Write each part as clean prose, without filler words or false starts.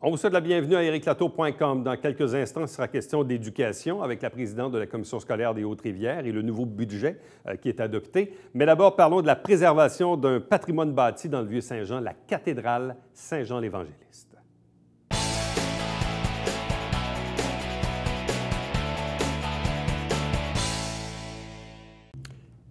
On vous souhaite la bienvenue à ericlatour.com. Dans quelques instants, il sera question d'éducation avec la présidente de la Commission scolaire des Hautes-Rivières et le nouveau budget qui est adopté. Mais d'abord, parlons de la préservation d'un patrimoine bâti dans le Vieux-Saint-Jean, la cathédrale Saint-Jean-l'Évangéliste.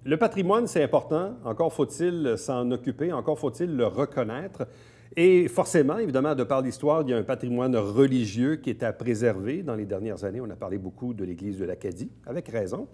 Le patrimoine, c'est important. Encore faut-il s'en occuper, encore faut-il le reconnaître. Et forcément, évidemment, de par l'histoire, il y a un patrimoine religieux qui est à préserver. Dans les dernières années, on a parlé beaucoup de l'Église de l'Acadie, avec raison.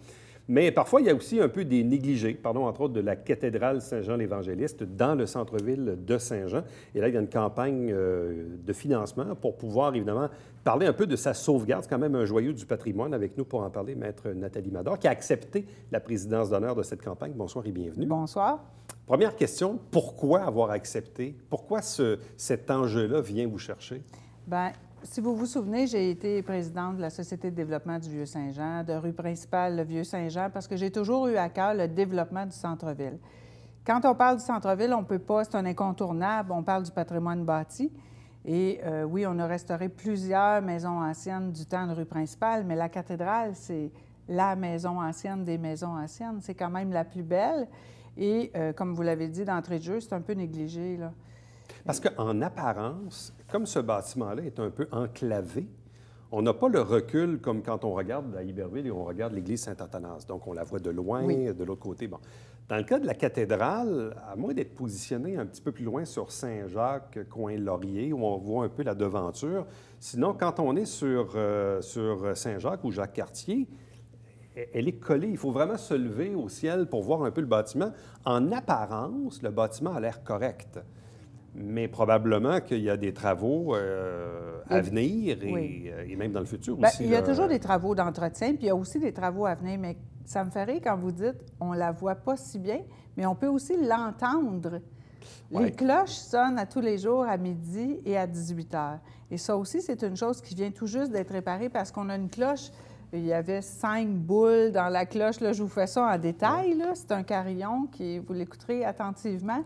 Mais parfois, il y a aussi un peu des négligés. Parlons entre autres de la cathédrale Saint-Jean-l'Évangéliste dans le centre-ville de Saint-Jean. Et là, il y a une campagne de financement pour pouvoir, évidemment, parler un peu de sa sauvegarde. C'est quand même un joyau du patrimoine. Avec nous pour en parler, Maître Nathalie Mador, qui a accepté la présidence d'honneur de cette campagne. Bonsoir et bienvenue. Bonsoir. Première question, pourquoi avoir accepté? Pourquoi cet enjeu-là vient vous chercher? Bien, si vous vous souvenez, j'ai été présidente de la Société de développement du Vieux-Saint-Jean, de rue principale, le Vieux-Saint-Jean, parce que j'ai toujours eu à cœur le développement du centre-ville. Quand on parle du centre-ville, on ne peut pas, c'est un incontournable, on parle du patrimoine bâti. Et oui, on a restauré plusieurs maisons anciennes du temps de rue principale, mais la cathédrale, c'est la maison ancienne des maisons anciennes. C'est quand même la plus belle. Et comme vous l'avez dit d'entrée de jeu, c'est un peu négligé, là. Parce qu'en apparence, comme ce bâtiment-là est un peu enclavé, on n'a pas le recul comme quand on regarde à Iberville et on regarde l'église Saint-Athanas. Donc, on la voit de loin, oui, de l'autre côté. Bon. Dans le cas de la cathédrale, à moins d'être positionné un petit peu plus loin sur Saint-Jacques, coin Laurier, où on voit un peu la devanture, sinon, quand on est sur Saint-Jacques ou Jacques-Cartier, elle est collée. Il faut vraiment se lever au ciel pour voir un peu le bâtiment. En apparence, le bâtiment a l'air correct. Mais probablement qu'il y a des travaux à venir et même dans le futur bien, aussi. Il y a toujours des travaux d'entretien, puis il y a aussi des travaux à venir. Mais ça me fait rire quand vous dites on ne la voit pas si bien, mais on peut aussi l'entendre. Ouais. Les cloches sonnent à tous les jours à midi et à 18 h. Et ça aussi, c'est une chose qui vient tout juste d'être réparée parce qu'on a une cloche. Il y avait 5 boules dans la cloche. Là, je vous fais ça en détail. Là. C'est un carillon qui, vous l'écouterez attentivement,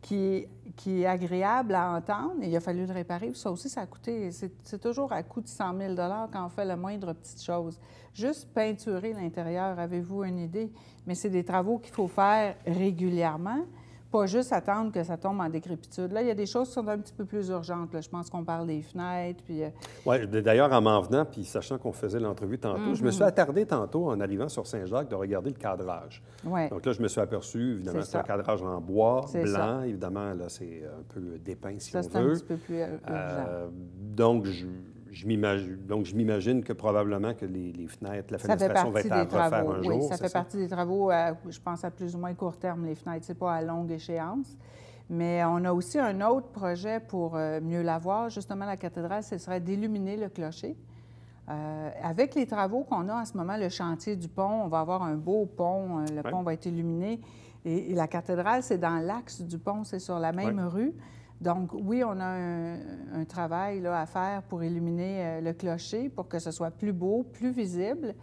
qui est agréable à entendre. Et il a fallu le réparer. Puis ça aussi, ça a coûté... C'est toujours à coût de 100 000 quand on fait la moindre petite chose. Juste peinturer l'intérieur, avez-vous une idée? Mais c'est des travaux qu'il faut faire régulièrement. Pas juste attendre que ça tombe en décrépitude. Là, il y a des choses qui sont un petit peu plus urgentes. Là. Je pense qu'on parle des fenêtres, puis... Oui, d'ailleurs, en m'en venant, puis sachant qu'on faisait l'entrevue tantôt, je me suis attardé tantôt, en arrivant sur Saint-Jacques, de regarder le cadrage. Ouais. Donc là, je me suis aperçu, évidemment, c'est un cadrage en bois, blanc. Évidemment, là, c'est un peu dépeint, si on veut. C'est un petit peu plus urgent. Donc, je m'imagine que probablement que les fenêtres, la fenestration va être à refaire un jour. Oui, ça fait partie des travaux, je pense, à plus ou moins court terme, les fenêtres. C'est pas à longue échéance. Mais on a aussi un autre projet pour mieux la voir. Justement, la cathédrale, ce serait d'illuminer le clocher. Avec les travaux qu'on a en ce moment, le chantier du pont, on va avoir un beau pont. Le pont va être illuminé. Et la cathédrale, c'est dans l'axe du pont, c'est sur la même rue. Donc, oui, on a un travail là, à faire pour illuminer le clocher, pour que ce soit plus beau, plus visible.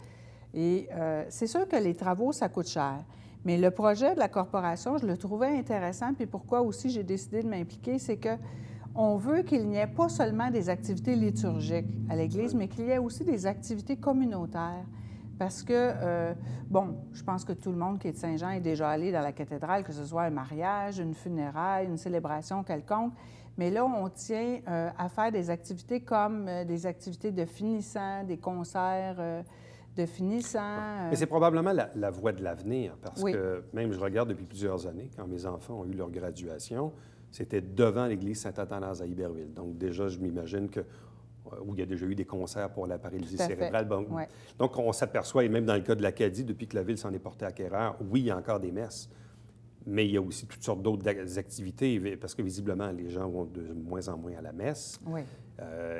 Et c'est sûr que les travaux, ça coûte cher. Mais le projet de la corporation, je le trouvais intéressant. Puis pourquoi aussi j'ai décidé de m'impliquer, c'est qu'on veut qu'il n'y ait pas seulement des activités liturgiques à l'Église, mais qu'il y ait aussi des activités communautaires. Parce que, bon, je pense que tout le monde qui est de Saint-Jean est déjà allé dans la cathédrale, que ce soit un mariage, une funéraille, une célébration quelconque. Mais là, on tient à faire des activités comme des activités de finissant, des concerts de finissant. Mais c'est probablement la voie de l'avenir, parce que même je regarde depuis plusieurs années, quand mes enfants ont eu leur graduation, c'était devant l'église Saint-Athanas à Iberville. Donc déjà, je m'imagine que où il y a déjà eu des concerts pour la paralysie cérébrale. Bon, donc, on s'aperçoit, et même dans le cas de l'Acadie, depuis que la ville s'en est portée acquéreur, oui, il y a encore des messes, mais il y a aussi toutes sortes d'autres activités, parce que visiblement, les gens vont de moins en moins à la messe. Oui.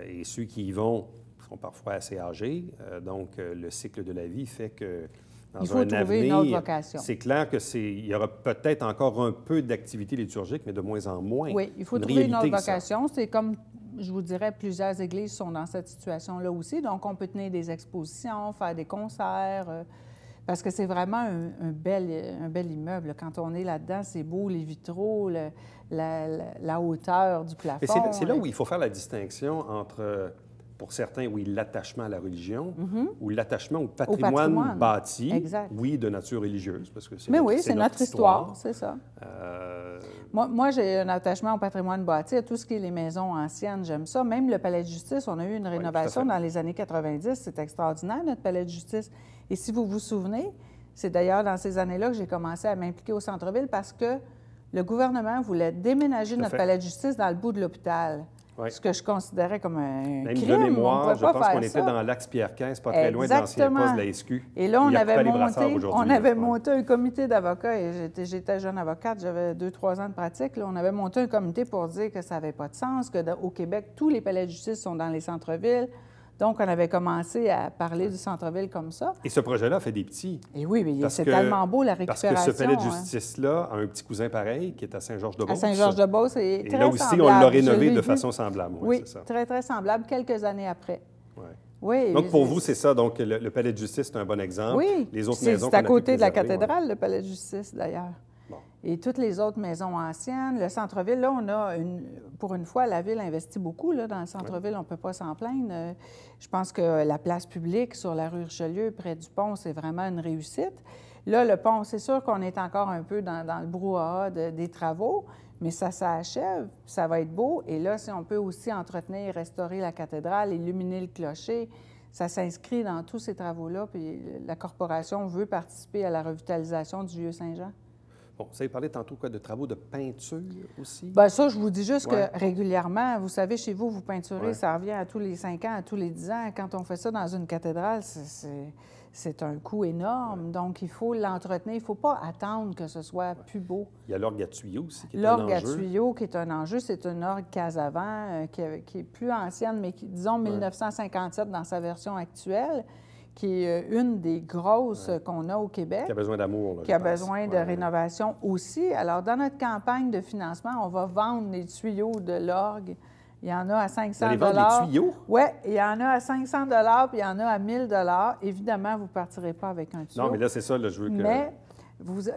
Et ceux qui y vont sont parfois assez âgés. Donc, le cycle de la vie fait que dans il faut trouver une autre vocation. C'est clair qu'il y aura peut-être encore un peu d'activité liturgique, mais de moins en moins. Oui, il faut trouver une autre vocation. C'est comme... Je vous dirais, plusieurs églises sont dans cette situation-là aussi. Donc, on peut tenir des expositions, faire des concerts. Parce que c'est vraiment un bel immeuble. Quand on est là-dedans, c'est beau, les vitraux, la hauteur du plafond. Mais c'est là où il faut faire la distinction entre, pour certains, oui, l'attachement à la religion ou l'attachement au patrimoine bâti, exact. Oui, de nature religieuse, parce que c'est notre histoire, c'est ça. Moi, j'ai un attachement au patrimoine bâti, à tout ce qui est les maisons anciennes, j'aime ça. Même le palais de justice, on a eu une rénovation dans les années 90, c'est extraordinaire, notre palais de justice. Et si vous vous souvenez, c'est d'ailleurs dans ces années-là que j'ai commencé à m'impliquer au centre-ville parce que le gouvernement voulait déménager notre palais de justice dans le bout de l'hôpital. Oui. Ce que je considérais comme un même crime. De mémoire, je pense qu'on était dans l'axe Pierre-15, pas très loin de l'ancien poste de la SQ. Et là, on avait monté un comité d'avocats, et j'étais jeune avocate, j'avais 2-3 ans de pratique. Là, on avait monté un comité pour dire que ça n'avait pas de sens, qu'au Québec, tous les palais de justice sont dans les centres-villes. Donc, on avait commencé à parler du centre-ville comme ça. Et ce projet-là fait des petits. Et oui, mais c'est tellement beau, la récupération. Parce que ce palais de justice-là a un petit cousin pareil qui est à Saint-Georges-de-Beauce. À Saint-Georges-de-Beauce, c'est très semblable. Et là aussi, on l'a rénové de façon semblable. Oui, c'est ça. Très, très semblable, quelques années après. Ouais. Oui. Donc, pour vous, c'est ça. Donc, le palais de justice, c'est un bon exemple. Oui. Les autres maisons c'est à côté de la cathédrale, le palais de justice, d'ailleurs. Bon. Et toutes les autres maisons anciennes, le centre-ville, là, on a pour une fois, la Ville investit beaucoup là, dans le centre-ville, on ne peut pas s'en plaindre. Je pense que la place publique sur la rue Richelieu, près du pont, c'est vraiment une réussite. Là, le pont, c'est sûr qu'on est encore un peu dans le brouhaha des travaux, mais ça s'achève, ça va être beau. Et là, si on peut aussi entretenir, restaurer la cathédrale, illuminer le clocher, ça s'inscrit dans tous ces travaux-là, puis la corporation veut participer à la revitalisation du Vieux-Saint-Jean. Bon, vous avez parlé tantôt de travaux de peinture aussi? Bien, ça, je vous dis juste que régulièrement, vous savez, chez vous, vous peinturez, ça revient à tous les 5 ans, à tous les 10 ans. Quand on fait ça dans une cathédrale, c'est un coût énorme. Donc, il faut l'entretenir. Il ne faut pas attendre que ce soit plus beau. Il y a l'orgue à tuyaux aussi qui est un enjeu. L'orgue à tuyaux qui est un enjeu, c'est une orgue Casavant qui est plus ancienne, mais qui, disons, 1957 dans sa version actuelle, qui est une des grosses qu'on a au Québec. Qui a besoin d'amour. Qui a besoin de rénovation aussi. Alors, dans notre campagne de financement, on va vendre les tuyaux de l'orgue. Il y en a à 500 $. Vous allez vendre les tuyaux? Oui, il y en a à 500 $, puis il y en a à 1 000 $. Évidemment, vous ne partirez pas avec un tuyau. Non, mais là, c'est ça, là, je veux que... Mais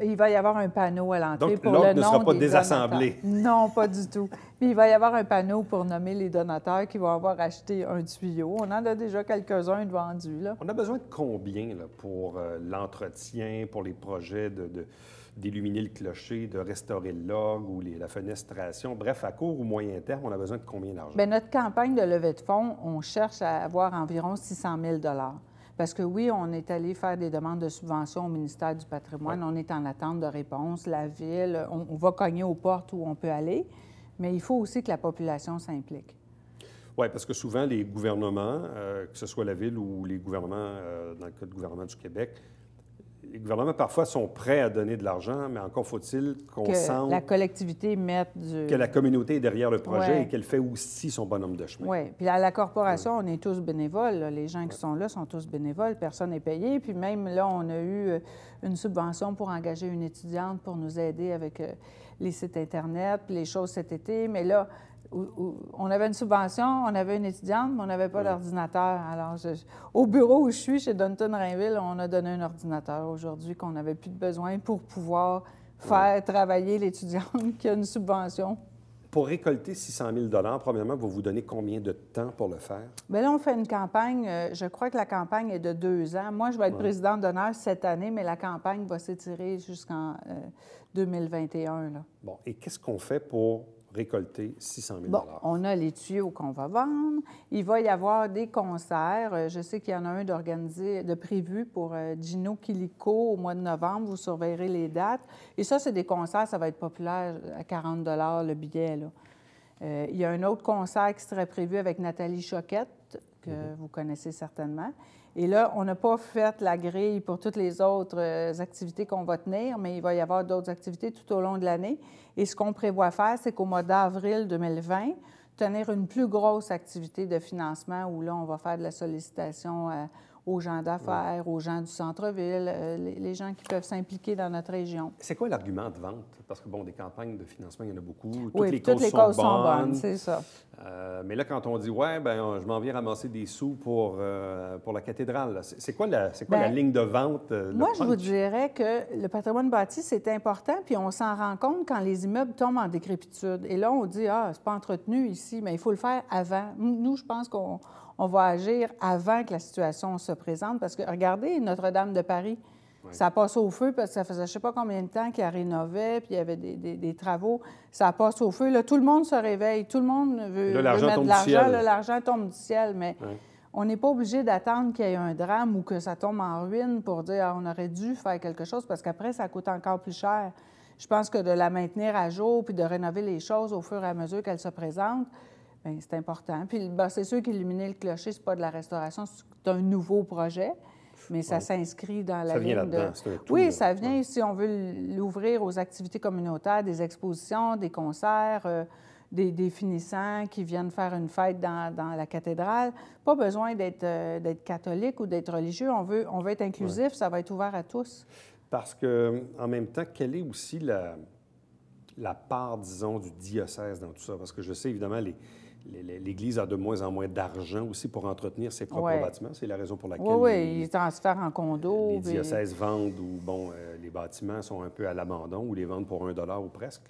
il va y avoir un panneau à l'entrée pour le nom ne sera pas des désassemblé. Non, pas du tout. Puis il va y avoir un panneau pour nommer les donateurs qui vont avoir acheté un tuyau. On en a déjà quelques-uns de vendus, là. On a besoin de combien là, pour l'entretien, pour les projets d'illuminer le clocher, de restaurer l'orgue ou la fenestration? Bref, à court ou moyen terme, on a besoin de combien d'argent? Bien, notre campagne de levée de fonds, on cherche à avoir environ 600 000 $. Parce que oui, on est allé faire des demandes de subventions au ministère du Patrimoine. On est en attente de réponse. La Ville, on va cogner aux portes où on peut aller, mais il faut aussi que la population s'implique. Oui, parce que souvent, les gouvernements, que ce soit la Ville ou les gouvernements, dans le cas du gouvernement du Québec, les gouvernements, parfois, sont prêts à donner de l'argent, mais encore faut-il qu'on sente... Que la collectivité mette du... Que la communauté est derrière le projet et qu'elle fait aussi son bonhomme de chemin. Oui. Puis à la corporation, on est tous bénévoles. Là. Les gens qui sont là sont tous bénévoles. Personne n'est payé. Puis même là, on a eu une subvention pour engager une étudiante pour nous aider avec les sites Internet, puis les choses cet été. Mais là, on avait une subvention, on avait une étudiante, mais on n'avait pas d'ordinateur. Alors, au bureau où je suis, chez Dunton-Rainville, on a donné un ordinateur aujourd'hui qu'on n'avait plus de besoin pour pouvoir faire travailler l'étudiante qui a une subvention. Pour récolter 600 000 $, premièrement, vous vous donnez combien de temps pour le faire? Bien là, on fait une campagne, je crois que la campagne est de 2 ans. Moi, je vais être présidente d'honneur cette année, mais la campagne va s'étirer jusqu'en 2021. Là. Bon, et qu'est-ce qu'on fait pour récolter 600 000 $? Bon, on a les tuyaux qu'on va vendre. Il va y avoir des concerts. Je sais qu'il y en a un de prévu pour Gino Quilico au mois de novembre. Vous surveillerez les dates. Et ça, c'est des concerts, ça va être populaire à 40 $ le billet, là. Il y a un autre concert qui serait prévu avec Nathalie Choquette, que vous connaissez certainement. Et là, on n'a pas fait la grille pour toutes les autres activités qu'on va tenir, mais il va y avoir d'autres activités tout au long de l'année. Et ce qu'on prévoit faire, c'est qu'au mois d'avril 2020, tenir une plus grosse activité de financement où là, on va faire de la sollicitation aux gens d'affaires, aux gens du centre-ville, les gens qui peuvent s'impliquer dans notre région. C'est quoi l'argument de vente? Parce que, bon, des campagnes de financement, il y en a beaucoup. Oui, toutes les causes sont bonnes, c'est ça. Mais là, quand on dit, ouais, ben, je m'en viens ramasser des sous pour la cathédrale, c'est quoi, la ligne de vente? Moi, je vous dirais que le patrimoine bâti, c'est important, puis on s'en rend compte quand les immeubles tombent en décrépitude. Et là, on dit, c'est pas entretenu ici, mais il faut le faire avant. Nous, je pense qu'on va agir avant que la situation se présente, parce que regardez Notre-Dame de Paris. Oui. Ça passe au feu parce que ça faisait je ne sais pas combien de temps qu'il rénovait, puis il y avait des travaux. Ça passe au feu. Là, tout le monde se réveille. Tout le monde veut mettre de l'argent. L'argent tombe du ciel, mais on n'est pas obligé d'attendre qu'il y ait un drame ou que ça tombe en ruine pour dire on aurait dû faire quelque chose parce qu'après, ça coûte encore plus cher. Je pense que de la maintenir à jour puis de rénover les choses au fur et à mesure qu'elles se présentent, bien, c'est important. Puis c'est sûr qu'illuminer le clocher, ce n'est pas de la restauration, c'est un nouveau projet. Mais ça s'inscrit dans la ligne de... Oui, ça vient, si on veut l'ouvrir aux activités communautaires, des expositions, des concerts, des finissants qui viennent faire une fête dans la cathédrale. Pas besoin d'être catholique ou d'être religieux. On veut être inclusif, ça va être ouvert à tous. Parce que, en même temps, quelle est aussi la part, disons, du diocèse dans tout ça? Parce que je sais, évidemment, l'Église a de moins en moins d'argent aussi pour entretenir ses propres bâtiments. C'est la raison pour laquelle ils transfèrent en condo. Les diocèses vendent ou, bon, les bâtiments sont un peu à l'abandon ou les vendent pour $1 ou presque.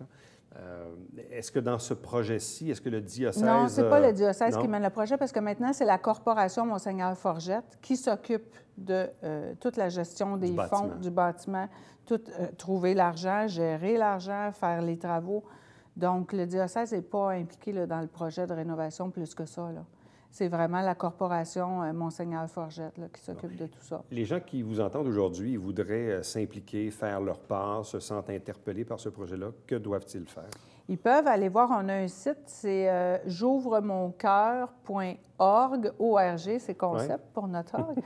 Est-ce que dans ce projet-ci, est-ce que le diocèse... Non, ce n'est pas le diocèse qui mène le projet parce que maintenant, c'est la corporation Monseigneur Forgette qui s'occupe de toute la gestion des fonds du bâtiment, trouver l'argent, gérer l'argent, faire les travaux. Donc, le diocèse n'est pas impliqué là, dans le projet de rénovation plus que ça. C'est vraiment la corporation Monseigneur Forgette là, qui s'occupe de tout ça. Les gens qui vous entendent aujourd'hui, ils voudraient s'impliquer, faire leur part, se sentent interpellés par ce projet-là. Que doivent-ils faire? Ils peuvent aller voir, on a un site, c'est j'ouvremoncoeur.org, ORG, c'est concept pour notre org.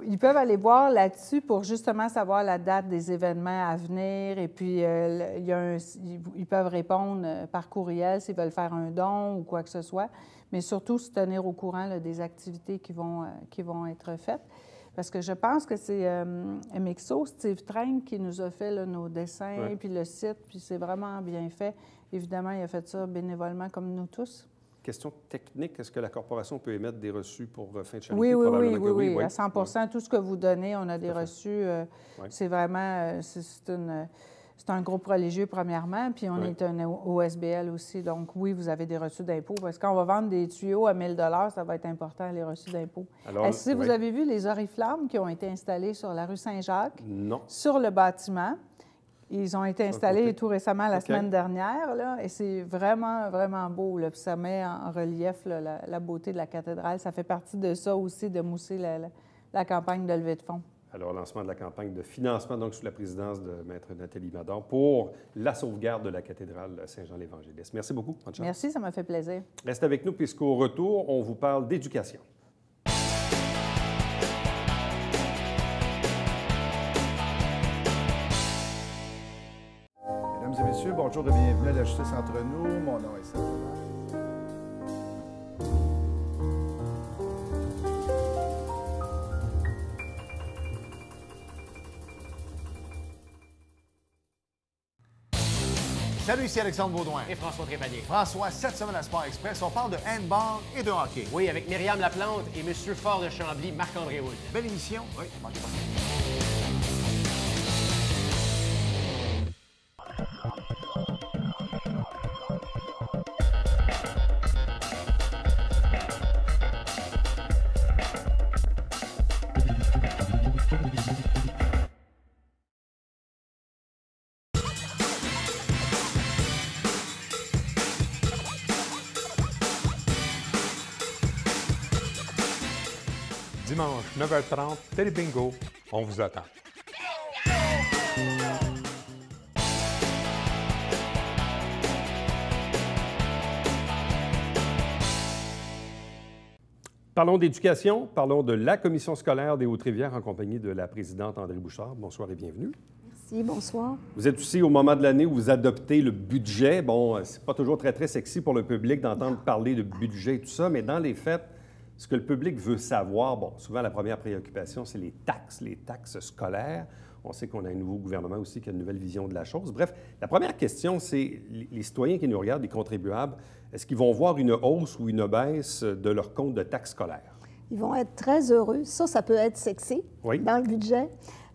Ils peuvent aller voir là-dessus pour justement savoir la date des événements à venir et puis ils peuvent répondre par courriel s'ils veulent faire un don ou quoi que ce soit, mais surtout se tenir au courant là, des activités qui vont être faites. Parce que je pense que c'est MXO, Steve Train, qui nous a fait là, nos dessins, puis le site, puis c'est vraiment bien fait. Évidemment, il a fait ça bénévolement comme nous tous. Question technique, est-ce que la corporation peut émettre des reçus pour fin de charité? Oui, à 100 tout ce que vous donnez, on a des reçus. C'est vraiment, c'est un groupe religieux, premièrement, puis on est un OSBL aussi. Donc, oui, vous avez des reçus d'impôts, parce que quand on va vendre des tuyaux à 1 000 $, ça va être important, les reçus d'impôts. Est-ce que vous avez vu les oriflammes qui ont été installées sur la rue Saint-Jacques? Non. Sur le bâtiment. Ils ont été installés tout récemment, la semaine dernière, là, et c'est vraiment, vraiment beau. Là, puis ça met en relief là, la beauté de la cathédrale. Ça fait partie de ça aussi, de mousser la campagne de levée de fonds. Alors, lancement de la campagne de financement, donc sous la présidence de Maître Nathalie Mador, pour la sauvegarde de la cathédrale Saint-Jean-l'Évangéliste. Merci beaucoup. Bonne chance. Merci, ça m'a fait plaisir. Restez avec nous, puisqu'au retour, on vous parle d'éducation. Mesdames et messieurs, bonjour et bienvenue à la Justice entre nous. Mon nom est Seth. Salut, ici Alexandre Baudouin. Et François Trépanier. François, cette semaine à Sport Express, on parle de handball et de hockey. Oui, avec Myriam Laplante et M. Fort de Chambly, Marc-André Hood. Belle émission. Oui, manquez pas. Dimanche, 9h30, Télébingo, on vous attend. Parlons d'éducation, parlons de la commission scolaire des Hautes-Rivières en compagnie de la présidente André Bouchard. Bonsoir et bienvenue. Merci, bonsoir. Vous êtes aussi au moment de l'année où vous adoptez le budget. Bon, c'est pas toujours très, très sexy pour le public d'entendre parler de budget et tout ça, mais dans les faits, Ce que le public veut savoir, bon, souvent la première préoccupation, c'est les taxes scolaires. On sait qu'on a un nouveau gouvernement aussi qui a une nouvelle vision de la chose. Bref, la première question, c'est les citoyens qui nous regardent, les contribuables, est-ce qu'ils vont voir une hausse ou une baisse de leur compte de taxes scolaires? Ils vont être très heureux. Ça peut être sexy Oui. dans le budget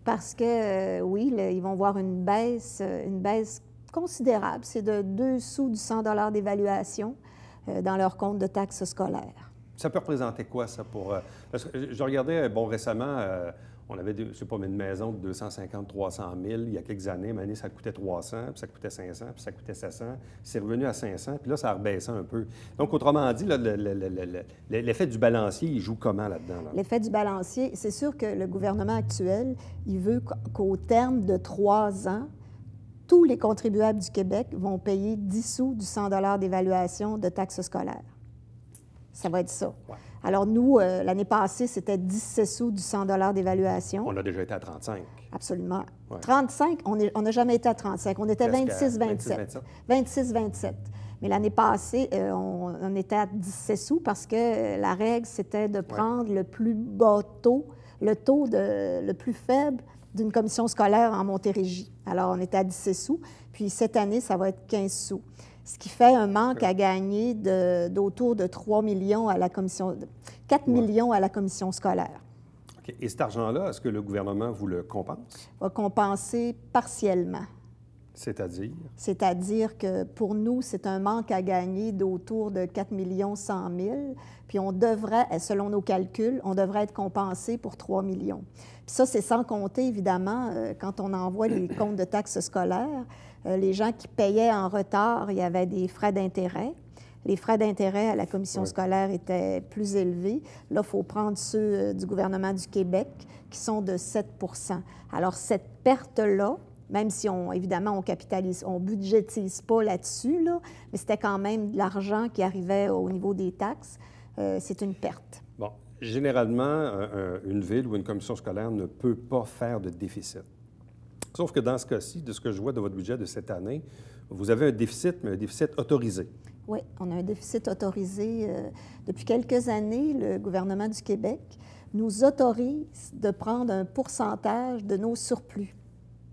parce que, oui, ils vont voir une baisse considérable. C'est de 2 sous du 100 $ d'évaluation dans leur compte de taxes scolaires. Ça peut représenter quoi, ça, pour... parce que je regardais, bon, récemment, on avait, je ne sais pas, mais une maison de 250-300 000 il y a quelques années. Mais année, ça coûtait 300, puis ça coûtait 500, puis ça coûtait 700. C'est revenu à 500, puis là, ça a rebaissé un peu. Donc, autrement dit, l'effet du balancier, il joue comment là-dedans? Là? L'effet du balancier, c'est sûr que le gouvernement actuel, il veut qu'au terme de 3 ans, tous les contribuables du Québec vont payer 10 sous du 100 $ d'évaluation de taxes scolaires. Ça va être ça. Ouais. Alors, nous, l'année passée, c'était 17 sous du 100 $ d'évaluation. On a déjà été à 35. Absolument. Ouais. 35, on n'a jamais été à 35. On était 26-27. 26-27. Mais l'année passée, on était à 17 sous parce que la règle, c'était de prendre le plus bas taux, le taux le plus faible d'une commission scolaire en Montérégie. Alors, on était à 17 sous. Puis cette année, ça va être 15 sous. Ce qui fait un manque à gagner d'autour de 3 millions à la commission, 4 millions à la commission scolaire. OK. Et cet argent-là, est-ce que le gouvernement vous le compense? Va compenser partiellement. C'est-à-dire? C'est-à-dire que pour nous, c'est un manque à gagner d'autour de 4 100 000. Puis on devrait, selon nos calculs, on devrait être compensé pour 3 millions. Puis ça, c'est sans compter, évidemment, quand on envoie les comptes de taxes scolaires, les gens qui payaient en retard, il y avait des frais d'intérêt. Les frais d'intérêt à la commission scolaire étaient plus élevés. Là, il faut prendre ceux du gouvernement du Québec, qui sont de 7 % Alors, cette perte-là, même si, évidemment, on capitalise, on ne budgétise pas là-dessus, là, mais c'était quand même de l'argent qui arrivait au niveau des taxes. C'est une perte. Bon, généralement, une ville ou une commission scolaire ne peut pas faire de déficit. Sauf que dans ce cas-ci, de ce que je vois de votre budget de cette année, vous avez un déficit, mais un déficit autorisé. Oui, on a un déficit autorisé. Depuis quelques années, le gouvernement du Québec nous autorise de prendre un pourcentage de nos surplus,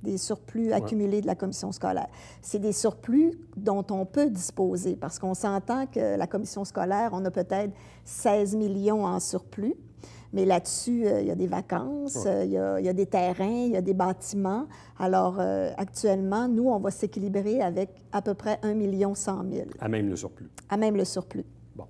des surplus accumulés de la commission scolaire. C'est des surplus dont on peut disposer, parce qu'on s'entend que la commission scolaire, on a peut-être 16 millions en surplus, mais là-dessus, il y a des vacances, il y a des terrains, il y a des bâtiments. Alors, actuellement, nous, on va s'équilibrer avec à peu près 1 100 000. À même le surplus. À même le surplus. Bon.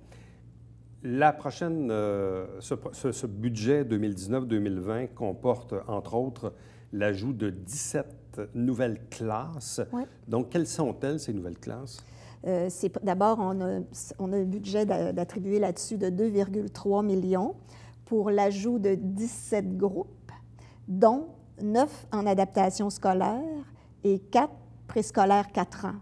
La prochaine, ce budget 2019-2020 comporte, entre autres, l'ajout de 17 nouvelles classes. Oui. Donc, quelles sont-elles, ces nouvelles classes? D'abord, on a un budget d'attribuer là-dessus de 2,3 millions pour l'ajout de 17 groupes, dont 9 en adaptation scolaire et 4 préscolaires 4 ans.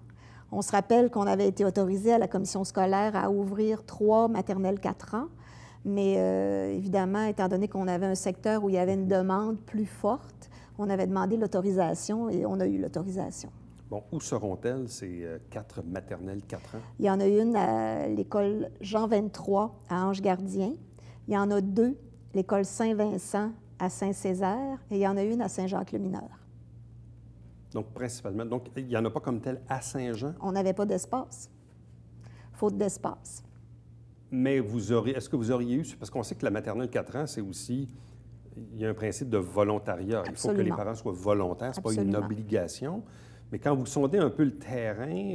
On se rappelle qu'on avait été autorisé à la commission scolaire à ouvrir 3 maternelles 4 ans, mais évidemment, étant donné qu'on avait un secteur où il y avait une demande plus forte, on avait demandé l'autorisation et on a eu l'autorisation. Bon, où seront-elles, ces 4 maternelles 4 ans? Il y en a une à l'école Jean-23 à Ange-Gardien. Il y en a 2, l'école Saint-Vincent à Saint-Césaire, et il y en a une à Saint-Jacques-le-Mineur. Donc, principalement. Donc, il n'y en a pas comme tel à Saint-Jean? On n'avait pas d'espace. Faute d'espace. Mais est-ce que vous auriez eu, parce qu'on sait que la maternelle 4 ans, c'est aussi, il y a un principe de volontariat. Absolument. Il faut que les parents soient volontaires, ce n'est pas une obligation. Mais quand vous sondez un peu le terrain,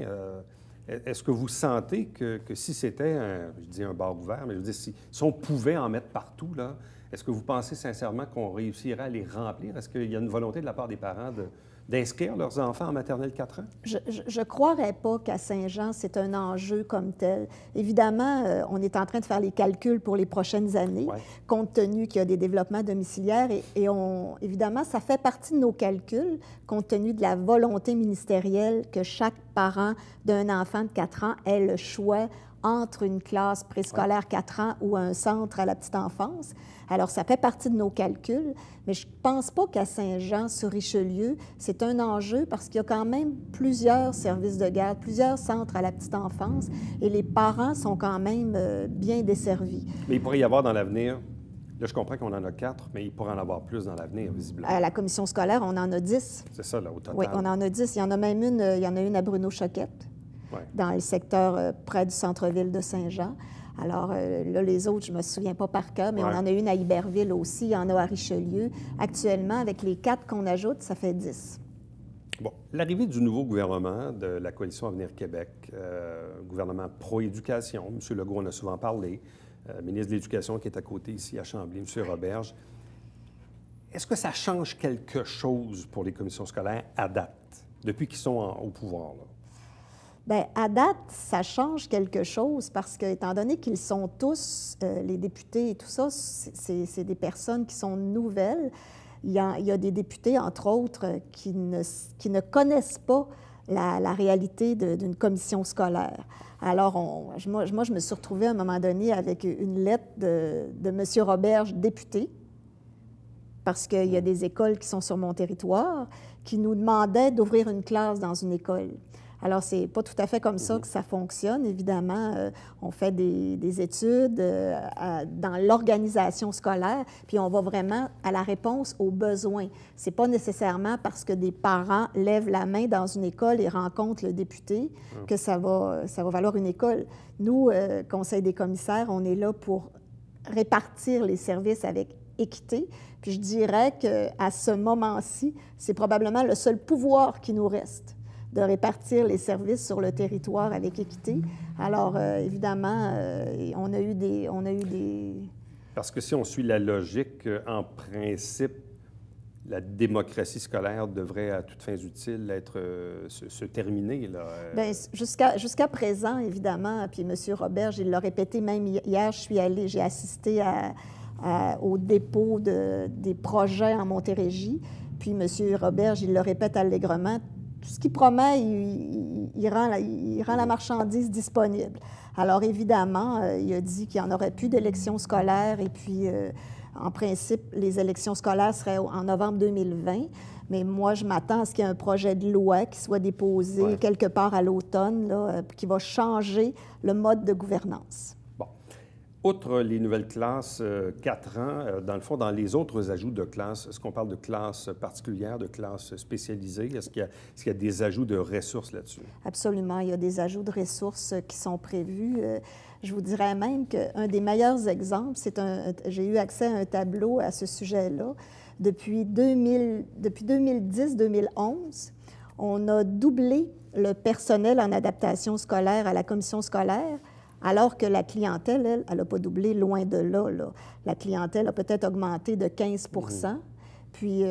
est-ce que vous sentez que si c'était, je dis un bar ouvert, mais je veux dire, si on pouvait en mettre partout, là, est-ce que vous pensez sincèrement qu'on réussirait à les remplir? Est-ce qu'il y a une volonté de la part des parents d'inscrire leurs enfants en maternelle 4 ans? Je ne croirais pas qu'à Saint-Jean, c'est un enjeu comme tel. Évidemment, on est en train de faire les calculs pour les prochaines années, compte tenu qu'il y a des développements domiciliaires. Et évidemment, ça fait partie de nos calculs, compte tenu de la volonté ministérielle que chaque parent d'un enfant de 4 ans ait le choix entre une classe préscolaire 4 ans ou un centre à la petite enfance. Alors, ça fait partie de nos calculs, mais je ne pense pas qu'à Saint-Jean-sur-Richelieu, c'est un enjeu parce qu'il y a quand même plusieurs services de garde, plusieurs centres à la petite enfance, et les parents sont quand même bien desservis. Mais il pourrait y avoir dans l'avenir, là, je comprends qu'on en a 4, mais il pourrait en avoir plus dans l'avenir, visiblement. À la commission scolaire, on en a 10. C'est ça, là, au total. Oui, on en a 10. Il y en a même une, il y en a une à Bruno-Choquette, dans le secteur près du centre-ville de Saint-Jean. Alors, là, les autres, je ne me souviens pas par cœur, mais on en a une à Iberville aussi, il y en a à Richelieu. Actuellement, avec les 4 qu'on ajoute, ça fait 10. Bon, l'arrivée du nouveau gouvernement de la Coalition Avenir Québec, gouvernement pro-éducation, M. Legault en a souvent parlé, ministre de l'Éducation qui est à côté ici à Chambly, M. Roberge, est-ce que ça change quelque chose pour les commissions scolaires à date, depuis qu'ils sont au pouvoir, là? Bien, à date, ça change quelque chose parce que, étant donné qu'ils sont tous, les députés et tout ça, c'est des personnes qui sont nouvelles. Il y a des députés, entre autres, qui ne connaissent pas la réalité d'une commission scolaire. Alors, moi, je me suis retrouvée à un moment donné avec une lettre de M. Roberge, député, parce qu'il y a des écoles qui sont sur mon territoire, qui nous demandaient d'ouvrir une classe dans une école. Alors, c'est pas tout à fait comme ça que ça fonctionne. Évidemment, on fait des études dans l'organisation scolaire, puis on va vraiment à la réponse aux besoins. C'est pas nécessairement parce que des parents lèvent la main dans une école et rencontrent le député que ça va valoir une école. Nous, Conseil des commissaires, on est là pour répartir les services avec équité. Puis je dirais qu'à ce moment-ci, c'est probablement le seul pouvoir qui nous reste, de répartir les services sur le territoire avec équité. Alors, évidemment, on a eu des... Parce que si on suit la logique, en principe, la démocratie scolaire devrait, à toutes fins utiles, se terminer, là. Bien, jusqu'à présent, évidemment, puis M. Roberge, il l'a répété même hier, j'ai assisté au dépôt des projets en Montérégie, puis M. Roberge, il le répète allègrement, tout ce qu'il promet, il rend la marchandise disponible. Alors, évidemment, il a dit qu'il n'y en aurait plus d'élections scolaires et puis, en principe, les élections scolaires seraient en novembre 2020. Mais moi, je m'attends à ce qu'il y ait un projet de loi qui soit déposé quelque part à l'automne, qui va changer le mode de gouvernance. Outre les nouvelles classes 4 ans, dans le fond, dans les autres ajouts de classes, est-ce qu'on parle de classes particulières, de classes spécialisées? Est-ce qu'il y a des ajouts de ressources là-dessus? Absolument. Il y a des ajouts de ressources qui sont prévus. Je vous dirais même qu'un des meilleurs exemples, j'ai eu accès à un tableau à ce sujet-là. Depuis 2010-2011, on a doublé le personnel en adaptation scolaire à la commission scolaire, alors que la clientèle, elle n'a pas doublé, loin de là. La clientèle a peut-être augmenté de 15 Puis,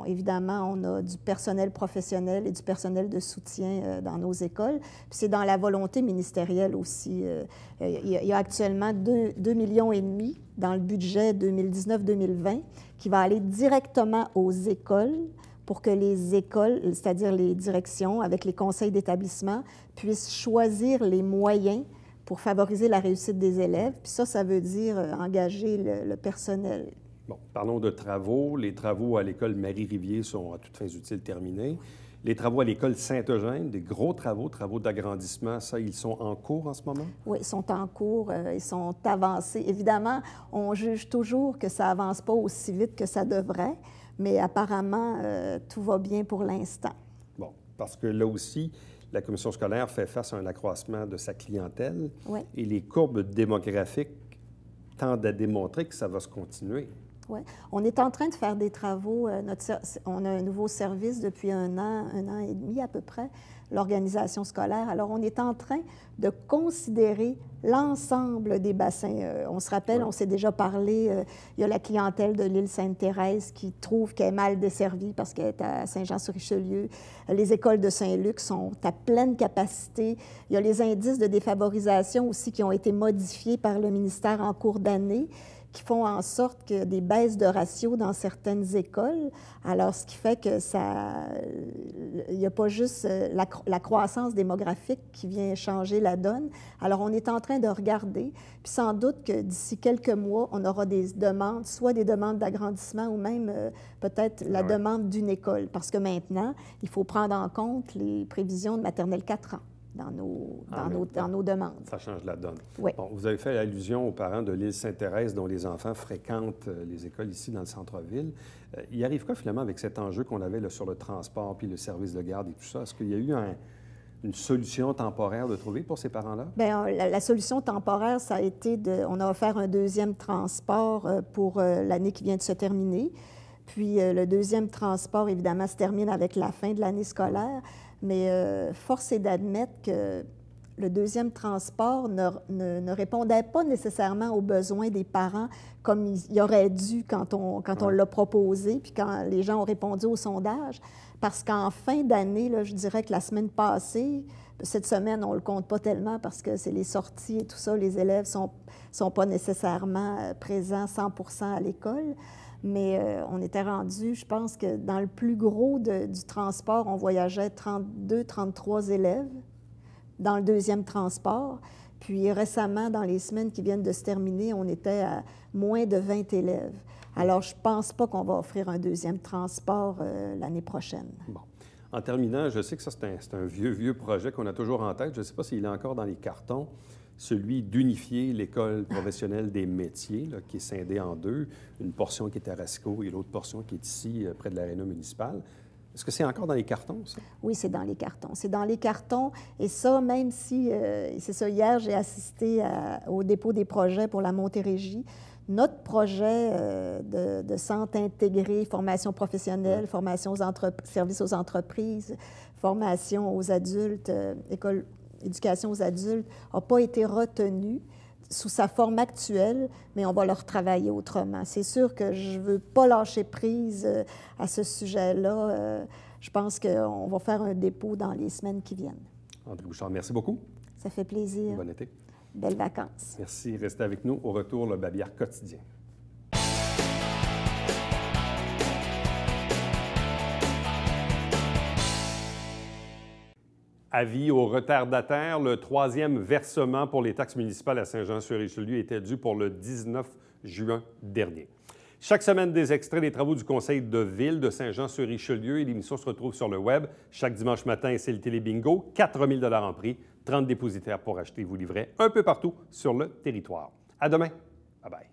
évidemment, on a du personnel professionnel et du personnel de soutien dans nos écoles. Puis c'est dans la volonté ministérielle aussi. Il y a actuellement 2,5 millions dans le budget 2019-2020 qui va aller directement aux écoles pour que les écoles, c'est-à-dire les directions, avec les conseils d'établissement, puissent choisir les moyens pour favoriser la réussite des élèves. Puis ça veut dire engager le personnel. Bon, parlons de travaux. Les travaux à l'école Marie-Rivier sont à toutes fins utiles terminés. Les travaux à l'école Saint-Eugène, des gros travaux d'agrandissement, ça, ils sont en cours en ce moment? Oui, ils sont en cours, ils sont avancés. Évidemment, on juge toujours que ça avance pas aussi vite que ça devrait, mais apparemment, tout va bien pour l'instant. Bon, parce que là aussi, la commission scolaire fait face à un accroissement de sa clientèle et les courbes démographiques tendent à démontrer que ça va se continuer. Oui. On est en train de faire des travaux. On a un nouveau service depuis un an et demi à peu près, l'organisation scolaire. Alors, on est en train de considérer l'ensemble des bassins. On se rappelle, on s'est déjà parlé, il y a la clientèle de l'île Sainte-Thérèse qui trouve qu'elle est mal desservie parce qu'elle est à Saint-Jean-sur-Richelieu. Les écoles de Saint-Luc sont à pleine capacité. Il y a les indices de défavorisation aussi qui ont été modifiés par le ministère en cours d'année, qui font en sorte qu'il y a des baisses de ratio dans certaines écoles. Alors, ce qui fait que il n'y a pas juste la croissance démographique qui vient changer la donne. Alors, on est en train de regarder, puis sans doute que d'ici quelques mois, on aura des demandes, soit des demandes d'agrandissement ou même peut-être la demande d'une école. Parce que maintenant, il faut prendre en compte les prévisions de maternelle 4 ans. Dans nos demandes. Ça change la donne. Oui. Bon, vous avez fait allusion aux parents de l'île Sainte-Thérèse dont les enfants fréquentent les écoles ici dans le centre-ville. Il arrive quoi finalement avec cet enjeu qu'on avait là, sur le transport puis le service de garde et tout ça? Est-ce qu'il y a eu une solution temporaire de trouver pour ces parents-là? Bien, la solution temporaire, ça a été on a offert un deuxième transport pour l'année qui vient de se terminer. Puis le deuxième transport, évidemment, se termine avec la fin de l'année scolaire. Mais force est d'admettre que le deuxième transport ne répondait pas nécessairement aux besoins des parents comme il aurait dû quand on l'a proposé, puis quand les gens ont répondu au sondage. Parce qu'en fin d'année, je dirais que la semaine passée, cette semaine, on ne le compte pas tellement parce que c'est les sorties et tout ça, les élèves ne sont pas nécessairement présents 100 % à l'école. Mais on était rendu, je pense que dans le plus gros du transport, on voyageait 32, 33 élèves dans le deuxième transport. Puis récemment, dans les semaines qui viennent de se terminer, on était à moins de 20 élèves. Alors, je ne pense pas qu'on va offrir un deuxième transport l'année prochaine. Bon. En terminant, je sais que ça, c'est un vieux projet qu'on a toujours en tête. Je ne sais pas s'il est encore dans les cartons. Celui d'unifier l'école professionnelle des métiers, là, qui est scindée en deux, une portion qui est à Rasco et l'autre portion qui est ici, près de l'aréna municipale. Est-ce que c'est encore dans les cartons, ça? Oui, c'est dans les cartons. C'est dans les cartons. Et ça, même si, c'est ça, hier, j'ai assisté au dépôt des projets pour la Montérégie. Notre projet de centre intégré, formation professionnelle, formation services aux entreprises, formation aux adultes, éducation aux adultes, n'a pas été retenu sous sa forme actuelle, mais on va le retravailler autrement. C'est sûr que je ne veux pas lâcher prise à ce sujet-là. Je pense qu'on va faire un dépôt dans les semaines qui viennent. André Bouchard, merci beaucoup. Ça fait plaisir. Bon été. Belles vacances. Merci. Restez avec nous. Au retour, le Babillard quotidien. Avis aux retardataires, le 3e versement pour les taxes municipales à Saint-Jean-sur-Richelieu était dû pour le 19 juin dernier. Chaque semaine, des extraits des travaux du conseil de ville de Saint-Jean-sur-Richelieu et l'émission se retrouve sur le web. Chaque dimanche matin, c'est le Télé-Bingo, 4 000 $ en prix, 30 dépositaires pour acheter vos livrets un peu partout sur le territoire. À demain. Bye-bye.